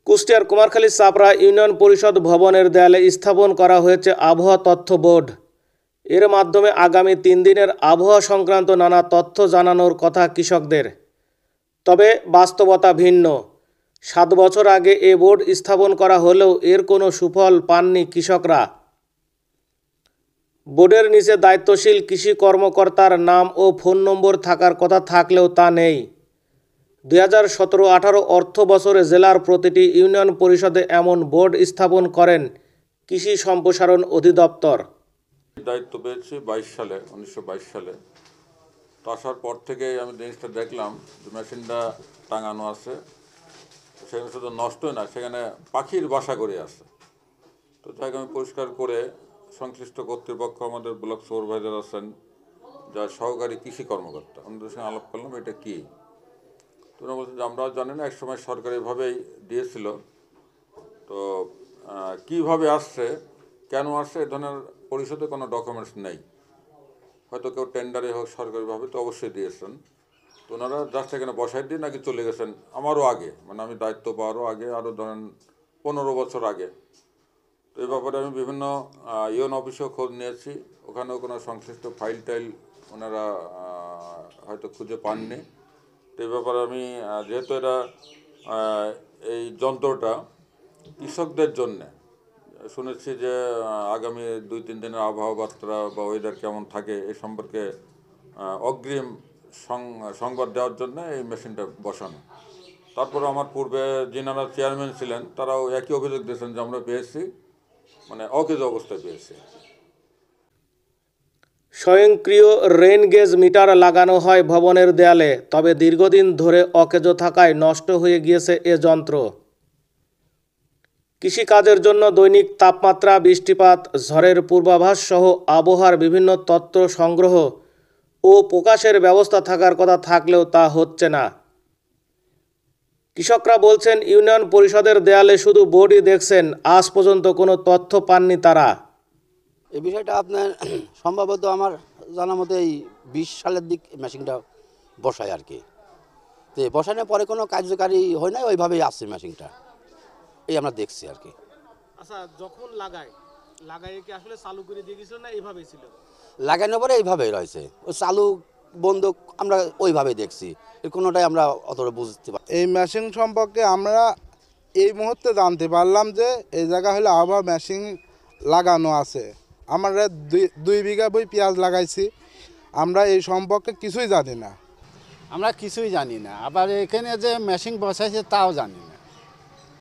কুষ্টিয়ার কুমারখালী চাপড়া ইউনিয়ন পরিষদ ভবনের দেয়ালে স্থাপন করা হয়েছে আবহাওয়া তথ্য বোর্ড। এর মাধ্যমে আগামী 3 দিনের আবহাওয়া সংক্রান্ত নানা তথ্য জানানোর কথা কৃষকদের। তবে বাস্তবতা ভিন্ন। 7 বছর আগে এ বোর্ড স্থাপন করা হলেও এর কোনো সুফল পাননি কৃষকরা। বোর্ডের নিচে দায়িত্বশীল কৃষি কর্মকর্তার নাম ও ফোন নম্বর থাকার কথা থাকলেও তা নেই। 2017-18 অর্থ বছরে জেলার প্রতিটি ইউনিয়ন পরিষদে এমন বোর্ড স্থাপন করেন কৃষি সম্প্রসারণ অধিদপ্তর। দায়িত্ব পেয়েছি 1922 সালে। তো আসার পর থেকে আমি জিনিসটা দেখলাম যে মেশিনটা টাঙানো আছে, সেখানে শুধু নষ্টই না, সেখানে পাখির বাসা করে আছে। তো যাকে আমি পরিষ্কার করে সংশ্লিষ্ট কর্তৃপক্ষ, আমাদের ব্লক সুপারভাইজার আছেন, যা সহকারী কৃষি কর্মকর্তা, ওনাদের সঙ্গে আলাপ করলাম এটা কী। তো ওরা বলছে যে আমরা জানি না, একসময় সরকারিভাবেই দিয়েছিল, তো কীভাবে আসছে, কেন আসছে, এ ধরনের পরিষদে কোনো ডকুমেন্টস নেই। হয়তো কেউ টেন্ডারে হোক, সরকারিভাবে তো অবশ্যই দিয়েছেন। তো ওনারা জাস্ট এখানে বসাই দিয়ে নাকি চলে গেছেন আমারও আগে, মানে আমি দায়িত্ব পাওয়ারও আগে, আরও ধরেন 15 বছর আগে। তো এই ব্যাপারে আমি বিভিন্ন ইউএন অফিসেও খোঁজ নিয়েছি, ওখানেও কোনো সংশ্লিষ্ট ফাইল টাইল ওনারা হয়তো খুঁজে পাননি। তো এই ব্যাপারে আমি যেহেতু এটা এই যন্ত্রটা কৃষকদের জন্যে, শুনেছি যে আগামী 2-3 দিনের আবহাওয়া বার্তা বা ওয়েদার কেমন থাকে এ সম্পর্কে অগ্রিম সংবাদ দেওয়ার জন্য এই মেশিনটা বসানো। তারপরে আমার পূর্বে যিনারা চেয়ারম্যান ছিলেন তারাও একই অভিযোগ দিয়েছেন যে আমরা পেয়েছি, মানে অকেজ অবস্থায় পেয়েছি। স্বয়ংক্রিয় রেইন গেজ মিটার লাগানো হয় ভবনের দেয়ালে, তবে দীর্ঘদিন ধরে অকেজো থাকায় নষ্ট হয়ে গিয়েছে এ যন্ত্র। কৃষিকাজের জন্য দৈনিক তাপমাত্রা, বৃষ্টিপাত, ঝড়ের পূর্বাভাস সহ আবহাওয়ার বিভিন্ন তথ্য সংগ্রহ ও প্রকাশের ব্যবস্থা থাকার কথা থাকলেও তা হচ্ছে না। কৃষকরা বলছেন ইউনিয়ন পরিষদের দেয়ালে শুধু বোর্ডই দেখছেন, আজ পর্যন্ত কোনো তথ্য পাননি তারা। এই বিষয়টা আপনার সম্ভবত আমার জানা মতে এই 20 সালের দিক মেশিনটা বসায় আর কি। তো বসানোর পরে কোনো কার্যকারী হয় না, ওইভাবেই আসছে মেশিনটা, এই আমরা দেখছি আর কি। আচ্ছা, যখন লাগায় কি আসলে চালু করে দিয়ে গেছিল না এইভাবেই ছিল? লাগানোর পরে এইভাবেই রয়েছে, ওই চালু বন্ধ আমরা ওইভাবেই দেখছি, কোনোটাই আমরা অতটা বুঝতে পারি। এই মেশিন সম্পর্কে আমরা এই মুহূর্তে জানতে পারলাম যে এই জায়গা হলে আবার মেশিন লাগানো আছে। আমরা 2 বিঘা বই পেঁয়াজ লাগাইছি, আমরা এই সম্পর্কে কিছুই জানি না। আমরা কিছুই জানি না, আবার এখানে যে মেশিন বসাইছে তাও জানি না।